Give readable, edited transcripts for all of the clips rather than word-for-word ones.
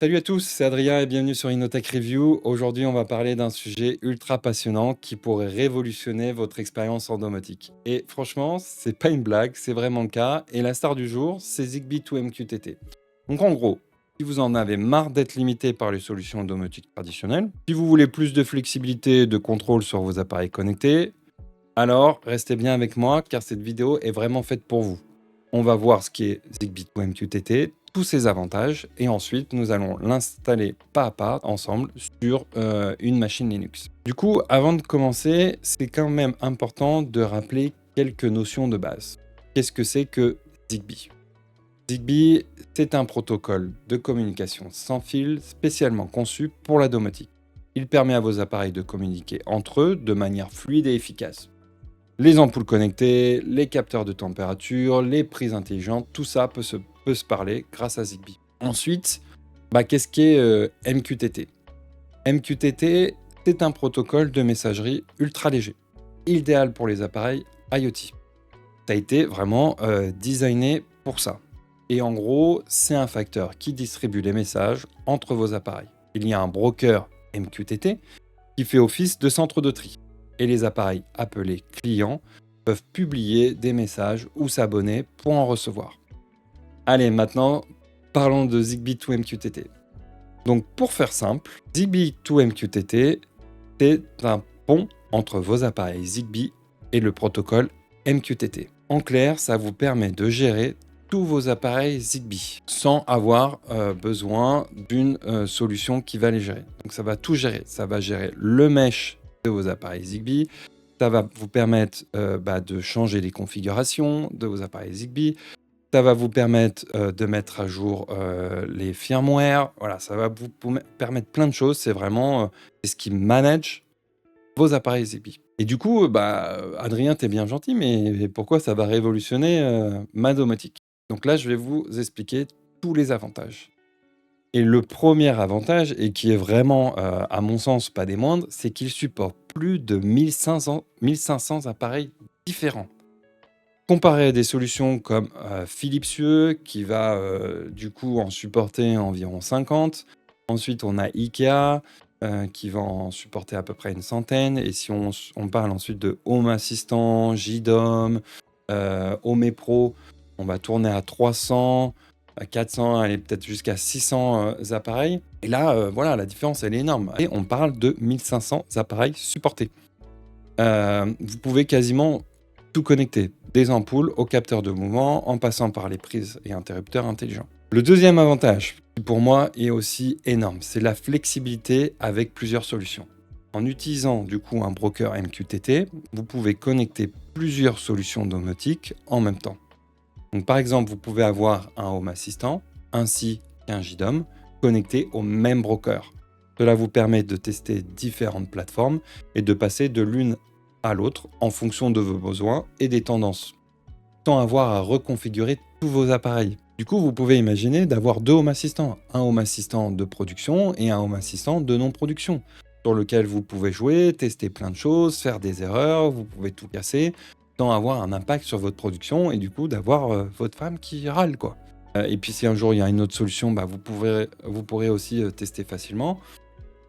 Salut à tous, c'est Adrien et bienvenue sur InnoTech Review. Aujourd'hui, on va parler d'un sujet ultra passionnant qui pourrait révolutionner votre expérience en domotique. Et franchement, c'est pas une blague, c'est vraiment le cas. Et la star du jour, c'est Zigbee 2MQTT. Donc en gros, si vous en avez marre d'être limité par les solutions domotiques traditionnelles, si vous voulez plus de flexibilité et de contrôle sur vos appareils connectés, alors restez bien avec moi car cette vidéo est vraiment faite pour vous. On va voir ce qui est Zigbee 2MQTT, tous ses avantages, et ensuite nous allons l'installer pas à pas ensemble sur une machine Linux. Du coup, avant de commencer, c'est quand même important de rappeler quelques notions de base. Qu'est-ce que c'est que Zigbee? Zigbee, c'est un protocole de communication sans fil spécialement conçu pour la domotique. Il permet à vos appareils de communiquer entre eux de manière fluide et efficace. Les ampoules connectées, les capteurs de température, les prises intelligentes, tout ça peut se parler grâce à Zigbee. Ensuite, qu'est-ce qu'est MQTT? MQTT, c'est un protocole de messagerie ultra léger, idéal pour les appareils IoT. Ça a été vraiment designé pour ça. Et en gros, c'est un facteur qui distribue les messages entre vos appareils. Il y a un broker MQTT qui fait office de centre de tri. Et les appareils appelés clients peuvent publier des messages ou s'abonner pour en recevoir. Allez, maintenant, parlons de Zigbee 2MQTT. Donc, pour faire simple, Zigbee 2MQTT, c'est un pont entre vos appareils Zigbee et le protocole MQTT. En clair, ça vous permet de gérer tous vos appareils Zigbee sans avoir besoin d'une solution qui va les gérer. Donc, ça va tout gérer. Ça va gérer le mesh de vos appareils Zigbee. Ça va vous permettre de changer les configurations de vos appareils Zigbee. Ça va vous permettre de mettre à jour les firmware. Voilà, ça va vous permettre plein de choses. C'est vraiment c'est ce qui manage vos appareils Zigbee. Et du coup, Adrien, t'es bien gentil, mais pourquoi ça va révolutionner ma domotique? Donc là, je vais vous expliquer tous les avantages. Et le premier avantage, et qui est vraiment, à mon sens, pas des moindres, c'est qu'il supporte plus de 1500 appareils différents. Comparé à des solutions comme Philips Hue, qui va du coup en supporter environ 50. Ensuite, on a IKEA, qui va en supporter à peu près une centaine. Et si on parle ensuite de Home Assistant, JDOM, Home Pro, on va tourner à 300, à 400, aller peut-être jusqu'à 600 appareils. Et là, voilà, la différence, elle est énorme. Et on parle de 1500 appareils supportés. Vous pouvez quasiment tout connecter, des ampoules aux capteurs de mouvement, en passant par les prises et interrupteurs intelligents. Le deuxième avantage, qui pour moi est aussi énorme, c'est la flexibilité avec plusieurs solutions. En utilisant du coup un broker MQTT, vous pouvez connecter plusieurs solutions domotiques en même temps. Donc, par exemple, vous pouvez avoir un Home Assistant ainsi qu'un JDOM connectés au même broker. Cela vous permet de tester différentes plateformes et de passer de l'une à l'autre en fonction de vos besoins et des tendances, sans avoir à reconfigurer tous vos appareils. Du coup, vous pouvez imaginer d'avoir deux Home Assistants, un Home Assistant de production et un Home Assistant de non-production, sur lequel vous pouvez jouer, tester plein de choses, faire des erreurs, vous pouvez tout casser, sans avoir un impact sur votre production et du coup d'avoir votre femme qui râle, quoi. Et puis si un jour il y a une autre solution, vous pourrez aussi tester facilement.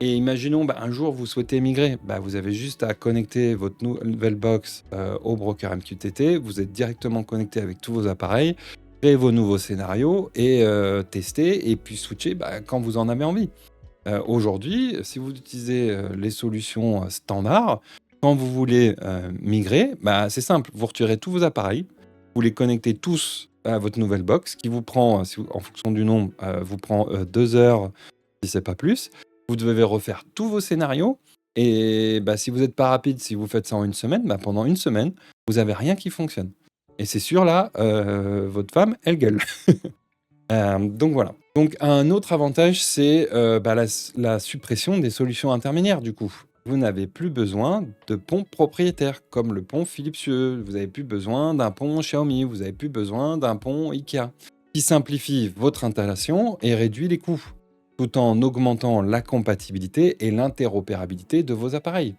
Et imaginons, un jour, vous souhaitez migrer. Vous avez juste à connecter votre nouvelle box au broker MQTT. Vous êtes directement connecté avec tous vos appareils, créer vos nouveaux scénarios et tester et puis switcher quand vous en avez envie. Aujourd'hui, si vous utilisez les solutions standards, quand vous voulez migrer, c'est simple. Vous retirez tous vos appareils, vous les connectez tous à votre nouvelle box qui vous prend, en fonction du nombre, vous prend 2 heures, si c'est pas plus. Vous devez refaire tous vos scénarios et si vous n'êtes pas rapide, si vous faites ça en une semaine, pendant une semaine, vous n'avez rien qui fonctionne. Et c'est sûr, là, votre femme, elle gueule. Donc voilà. Donc un autre avantage, c'est la suppression des solutions intermédiaires, du coup. Vous n'avez plus besoin de ponts propriétaires, comme le pont Philips Hue. Vous n'avez plus besoin d'un pont Xiaomi. Vous n'avez plus besoin d'un pont IKEA. Qui simplifie votre installation et réduit les coûts, tout en augmentant la compatibilité et l'interopérabilité de vos appareils.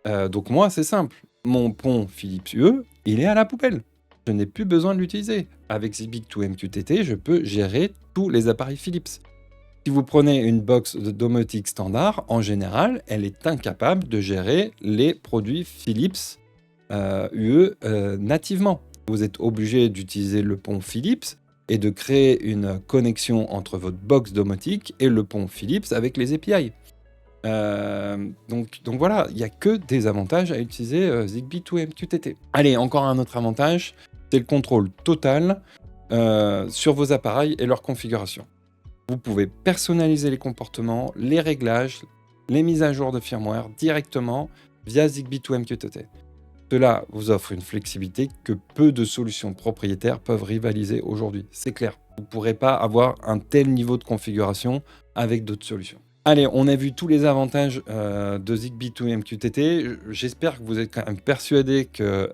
Donc moi, c'est simple. Mon pont Philips Hue, il est à la poubelle. Je n'ai plus besoin de l'utiliser. Avec Zigbee 2MQTT, je peux gérer tous les appareils Philips. Si Si vous prenez une box de domotique standard, en général, elle est incapable de gérer les produits Philips UE nativement. Vous êtes obligé d'utiliser le pont Philips et de créer une connexion entre votre box domotique et le pont Philips avec les API. Donc voilà, il n'y a que des avantages à utiliser Zigbee to MQTT. Allez, encore un autre avantage, c'est le contrôle total sur vos appareils et leur configuration. Vous pouvez personnaliser les comportements, les réglages, les mises à jour de firmware directement via Zigbee to MQTT. Cela vous offre une flexibilité que peu de solutions propriétaires peuvent rivaliser aujourd'hui. C'est clair, vous ne pourrez pas avoir un tel niveau de configuration avec d'autres solutions. Allez, on a vu tous les avantages de Zigbee to MQTT. J'espère que vous êtes quand même persuadés que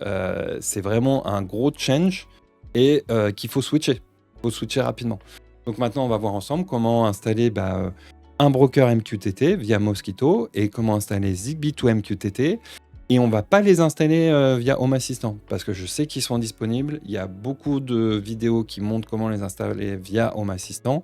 c'est vraiment un gros change et qu'il faut switcher. Il faut switcher rapidement. Donc maintenant, on va voir ensemble comment installer un broker MQTT via Mosquitto et comment installer Zigbee to MQTT. Et on ne va pas les installer via Home Assistant parce que je sais qu'ils sont disponibles. Il y a beaucoup de vidéos qui montrent comment les installer via Home Assistant.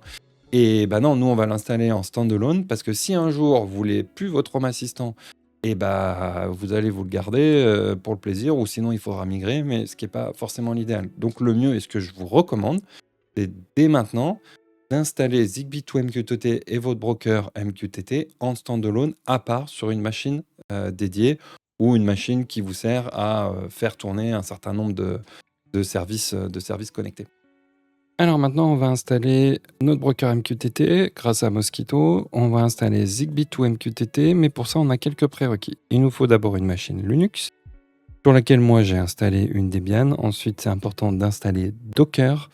Et non, nous on va l'installer en standalone parce que si un jour vous voulez plus votre Home Assistant, vous allez vous le garder pour le plaisir ou sinon il faudra migrer, mais ce qui n'est pas forcément l'idéal. Donc le mieux et ce que je vous recommande, c'est dès maintenant d'installer Zigbee to MQTT et votre broker MQTT en standalone à part sur une machine dédiée ou une machine qui vous sert à faire tourner un certain nombre de services connectés. Alors maintenant, on va installer notre broker MQTT grâce à Mosquitto. On va installer Zigbee to MQTT, mais pour ça, on a quelques prérequis. Il nous faut d'abord une machine Linux, sur laquelle moi j'ai installé une Debian. Ensuite, c'est important d'installer Docker.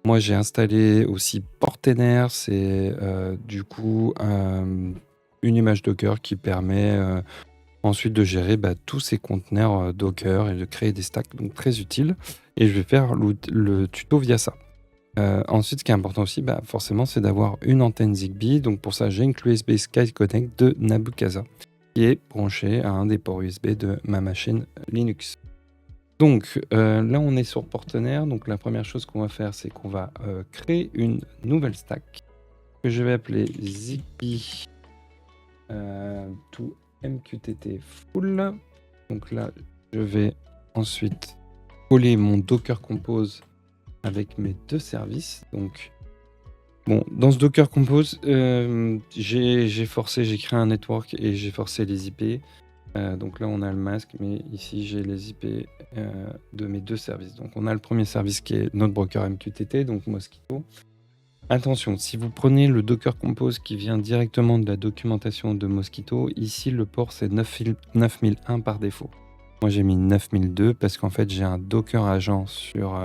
Moi, j'ai installé aussi Portainer. C'est du coup une image Docker qui permet ensuite de gérer tous ces conteneurs Docker et de créer des stacks, donc très utile. Et je vais faire le tuto via ça. Ensuite, ce qui est important aussi, forcément, c'est d'avoir une antenne Zigbee. Donc pour ça, j'ai une clé USB Sky Connect de Nabukasa qui est branchée à un des ports USB de ma machine Linux. Donc là, on est sur Portainer. Donc la première chose qu'on va faire, c'est qu'on va créer une nouvelle stack que je vais appeler Zigbee to MQTT full. Donc là, je vais ensuite coller mon Docker Compose avec mes deux services. Donc, dans ce Docker Compose, j'ai créé un network et j'ai forcé les IP. Donc là, on a le masque, mais ici, j'ai les IP de mes deux services. Donc, on a le premier service qui est notre broker MQTT, donc Mosquitto. Attention, si vous prenez le Docker Compose qui vient directement de la documentation de Mosquitto, ici, le port, c'est 9001 par défaut. Moi, j'ai mis 9002 parce qu'en fait, j'ai un Docker agent sur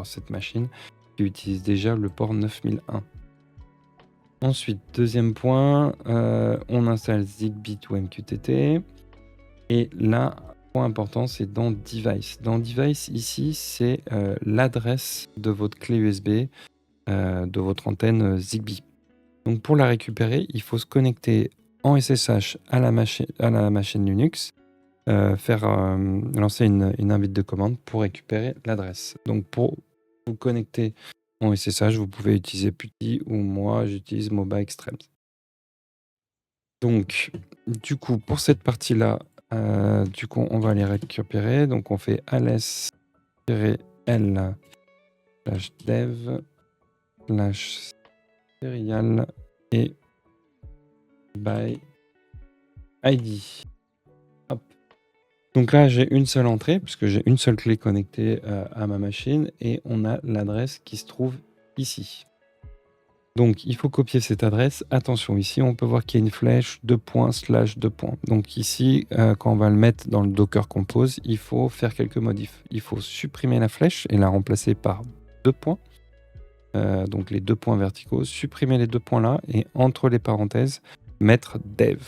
cette machine qui utilise déjà le port 9001. Ensuite, deuxième point, on installe Zigbee to MQTT. Et là, point important, c'est dans Device. Dans Device, ici, c'est l'adresse de votre clé USB, de votre antenne Zigbee. Donc, pour la récupérer, il faut se connecter en SSH à la machine Linux. Lancer une invite de commande pour récupérer l'adresse. Donc pour vous connecter en SSH, vous pouvez utiliser PuTTY ou moi j'utilise Moba Extremes. Donc du coup pour cette partie-là, on va les récupérer. Donc on fait ls-l /dev /serial et by id. Donc là, j'ai une seule entrée, puisque j'ai une seule clé connectée à ma machine, et on a l'adresse qui se trouve ici. Donc, il faut copier cette adresse. Attention, ici, on peut voir qu'il y a une flèche, 2 points, /2 points. Donc ici, quand on va le mettre dans le Docker Compose, il faut faire quelques modifs. Il faut supprimer la flèche et la remplacer par 2 points. Donc les 2 points verticaux, supprimer les 2 points là, et entre les parenthèses, mettre dev.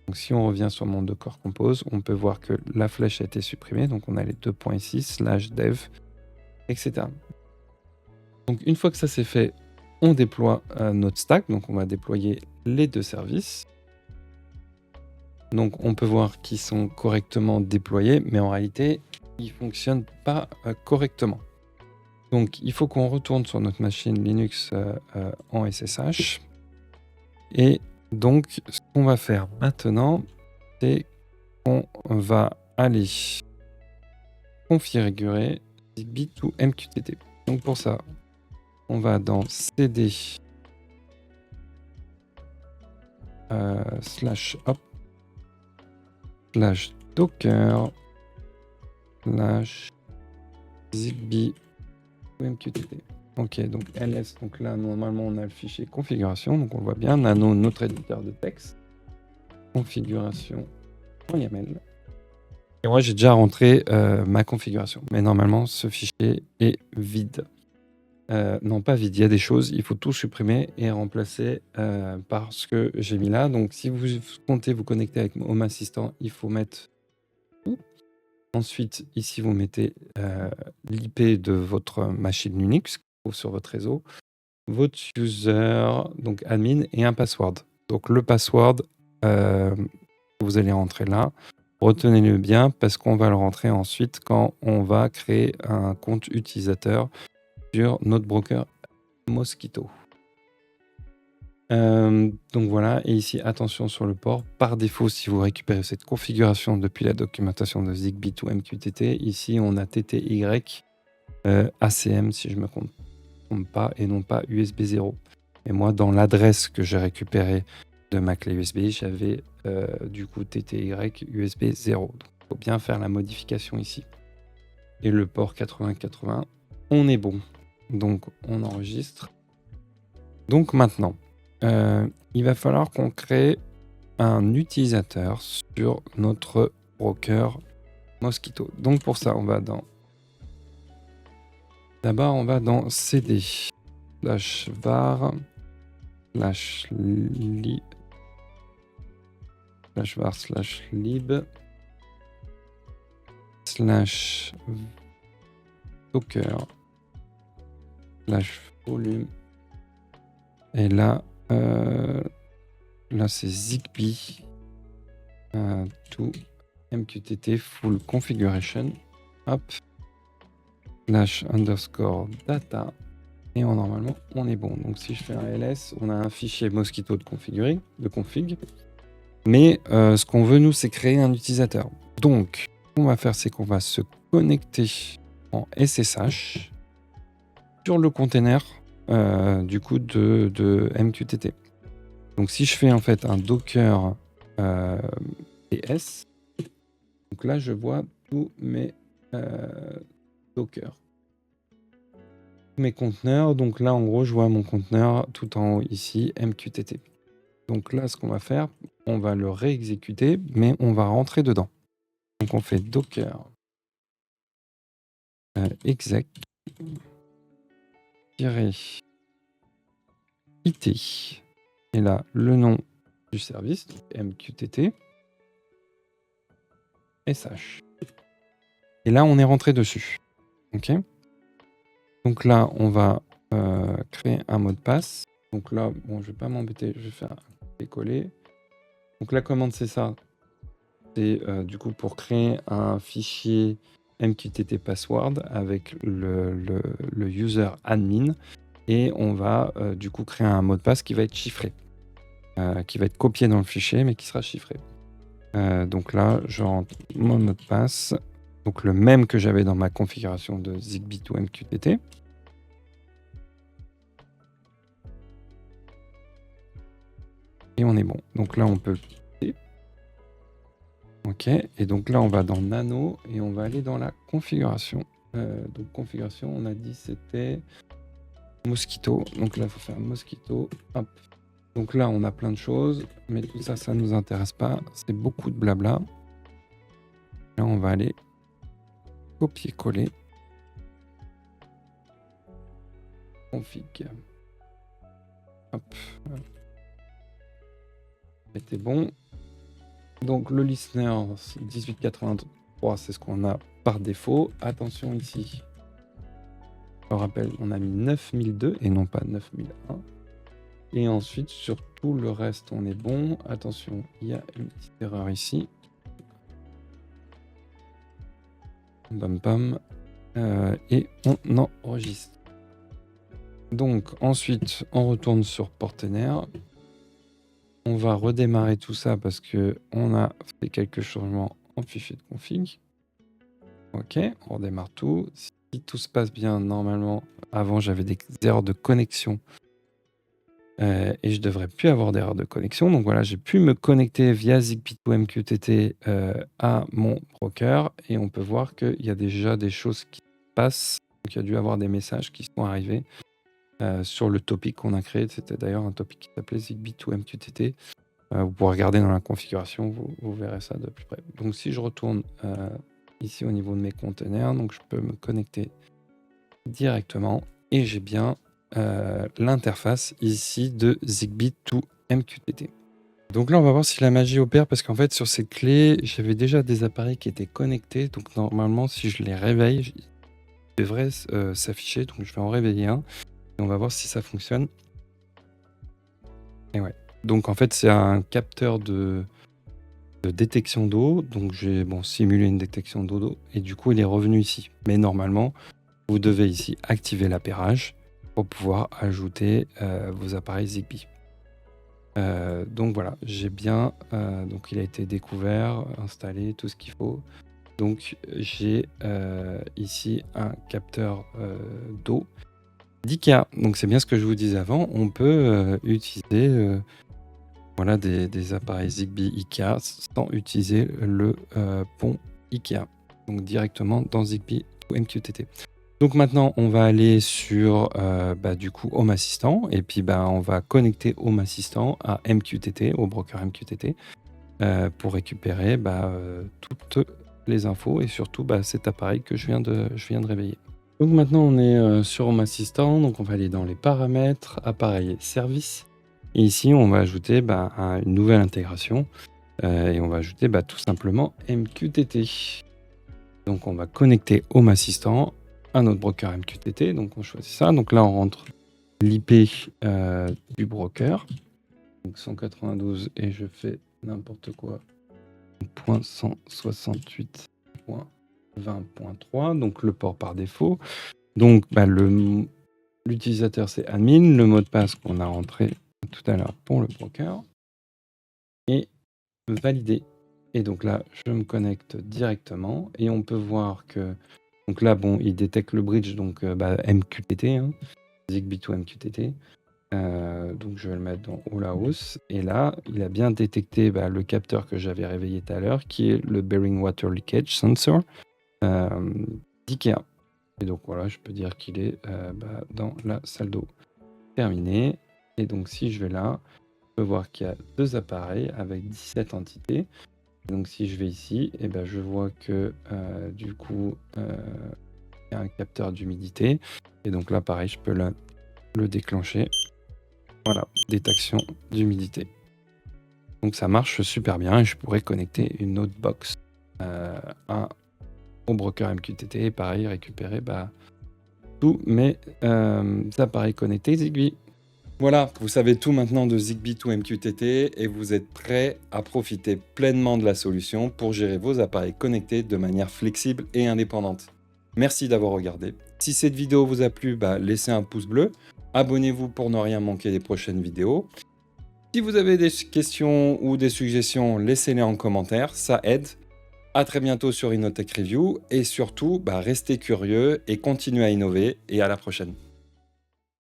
Donc si on revient sur mon Docker Compose, on peut voir que la flèche a été supprimée. Donc on a les 2 points ici, /dev, etc. Donc une fois que ça c'est fait, on déploie notre stack. Donc on va déployer les deux services. Donc on peut voir qu'ils sont correctement déployés, mais en réalité, ils ne fonctionnent pas correctement. Donc il faut qu'on retourne sur notre machine Linux en SSH. Et donc, ce qu'on va faire maintenant, c'est qu'on va aller configurer Zigbee to MQTT. Donc pour ça, on va dans cd slash hop slash docker slash Zigbee to MQTT. Ok, donc ls, donc là normalement on a le fichier configuration, donc on voit bien Nano, notre éditeur de texte, configuration en YAML. Et moi j'ai déjà rentré ma configuration, mais normalement ce fichier est vide. Non, pas vide, il y a des choses, il faut tout supprimer et remplacer par ce que j'ai mis là. Donc si vous comptez vous connecter avec Home Assistant, il faut mettre tout. Ensuite, ici vous mettez l'IP de votre machine Linux sur votre réseau, votre user, donc admin, et un password. Donc le password, vous allez rentrer là. Retenez-le bien parce qu'on va le rentrer ensuite quand on va créer un compte utilisateur sur notre broker Mosquito. Donc voilà, et ici attention sur le port. Par défaut, si vous récupérez cette configuration depuis la documentation de Zigbee to MQTT, ici on a TTY ACM si je me trompe pas, et non pas USB 0. Et moi, dans l'adresse que j'ai récupérée de ma clé USB, j'avais du coup TTY USB 0. Donc il faut bien faire la modification ici. Et le port 8080, on est bon. Donc on enregistre. Donc maintenant, il va falloir qu'on crée un utilisateur sur notre broker Mosquito. Donc pour ça, on va dans... D'abord, on va dans cd slash var slash lib slash var slash lib slash docker slash volume. Et là, là c'est Zigbee to MQTT full configuration. Hop. Slash underscore data. Et normalement, on est bon. Donc si je fais un ls, on a un fichier Mosquito de config. Mais ce qu'on veut, nous, c'est créer un utilisateur. Donc, ce qu'on va faire, c'est qu'on va se connecter en SSH sur le container du coup de MQTT. Donc si je fais en fait un docker ps, donc là je vois tous mes docker, mes conteneurs. Donc là en gros je vois mon conteneur tout en haut ici MQTT. Donc là ce qu'on va faire, on va le réexécuter mais on va rentrer dedans. Donc on fait docker exec -it. Et là, le nom du service, MQTT, SH. Et là, on est rentré dessus. OK. Donc là, on va créer un mot de passe. Donc là, bon, je vais pas m'embêter, je vais faire un copier-coller. Donc la commande, c'est ça. C'est du coup pour créer un fichier MQTT password avec le user admin. Et on va du coup créer un mot de passe qui va être chiffré. Qui va être copié dans le fichier, mais qui sera chiffré. Donc là, je rentre mon mot de passe, donc le même que j'avais dans ma configuration de Zigbee to MQTT. Et on est bon. Donc là, on peut le... OK. Et donc là, on va dans Nano et on va aller dans la configuration. Donc configuration, on a dit c'était Mosquito. Donc là, il faut faire Mosquito. Hop. Donc là, on a plein de choses, mais tout ça, ça ne nous intéresse pas. C'est beaucoup de blabla. Là, on va aller copier-coller. Config. Hop. C'était bon. Donc le listener 1883, c'est ce qu'on a par défaut. Attention ici. Je rappelle, on a mis 9002 et non pas 9001. Et ensuite, sur tout le reste, on est bon. Attention, il y a une petite erreur ici. Bam bam. Et on enregistre. Donc ensuite, on retourne sur Portainer. on va redémarrer tout ça parce qu'on a fait quelques changements en fichier de config. Ok, on redémarre tout. Si tout se passe bien, normalement, avant j'avais des erreurs de connexion et je devrais plus avoir d'erreurs de connexion. Donc voilà, j'ai pu me connecter via Zigbee to MQTT à mon broker et on peut voir qu'il y a déjà des choses qui se passent. Donc il y a dû avoir des messages qui sont arrivés sur le topic qu'on a créé. C'était d'ailleurs un topic qui s'appelait Zigbee to MQTT. Vous pourrez regarder dans la configuration, vous verrez ça de plus près. Donc si je retourne ici au niveau de mes conteneurs, donc je peux me connecter directement et j'ai bien l'interface ici de Zigbee to MQTT. Donc là, on va voir si la magie opère parce qu'en fait, sur ces clés, j'avais déjà des appareils qui étaient connectés. Donc normalement, si je les réveille, ils devraient s'afficher. Donc je vais en réveiller un et on va voir si ça fonctionne. Et ouais. Donc en fait, c'est un capteur de détection d'eau. Donc j'ai simulé une détection d'eau et du coup, il est revenu ici. Mais normalement, vous devez ici activer l'appairage pour pouvoir ajouter vos appareils Zigbee. Donc voilà, j'ai bien. Donc il a été découvert, installé, tout ce qu'il faut. Donc j'ai ici un capteur d'eau d'IKEA. Donc c'est bien ce que je vous disais avant. On peut utiliser voilà, des appareils Zigbee IKEA sans utiliser le pont IKEA. Donc directement dans Zigbee to MQTT. Donc maintenant, on va aller sur du coup Home Assistant et puis on va connecter Home Assistant à MQTT, au broker MQTT, pour récupérer toutes les infos et surtout cet appareil que je viens de réveiller. Donc maintenant, on est sur Home Assistant, donc on va aller dans les paramètres, appareil et services. Et ici, on va ajouter une nouvelle intégration et on va ajouter tout simplement MQTT. Donc on va connecter Home Assistant à notre broker MQTT. Donc on choisit ça. Donc là, on rentre l'IP du broker. Donc 192 et je fais n'importe quoi. .168.20.3. Donc le port par défaut. Donc l'utilisateur c'est admin. Le mot de passe qu'on a rentré tout à l'heure pour le broker. Et valider. Et donc là, je me connecte directement et on peut voir que donc là, il détecte le bridge, donc MQTT, hein, Zigbee to MQTT. Donc je vais le mettre dans All House. Et là, il a bien détecté le capteur que j'avais réveillé tout à l'heure, qui est le Bearing Water Leakage Sensor d'IKEA. Et donc voilà, je peux dire qu'il est dans la salle d'eau. Terminé. Et donc si je vais là, je peux voir qu'il y a 2 appareils avec 17 entités. Donc si je vais ici, je vois que du coup, il y a un capteur d'humidité. Et donc là, pareil, je peux le déclencher. Voilà, détection d'humidité. Donc ça marche super bien et je pourrais connecter une autre box au broker MQTT et pareil, récupérer tous mes appareils connectés Zigbee. Voilà, vous savez tout maintenant de Zigbee to MQTT et vous êtes prêt à profiter pleinement de la solution pour gérer vos appareils connectés de manière flexible et indépendante. Merci d'avoir regardé. Si cette vidéo vous a plu, laissez un pouce bleu. Abonnez-vous pour ne rien manquer des prochaines vidéos. Si vous avez des questions ou des suggestions, laissez-les en commentaire, ça aide. À très bientôt sur InnoTech Review et surtout, restez curieux et continuez à innover et à la prochaine.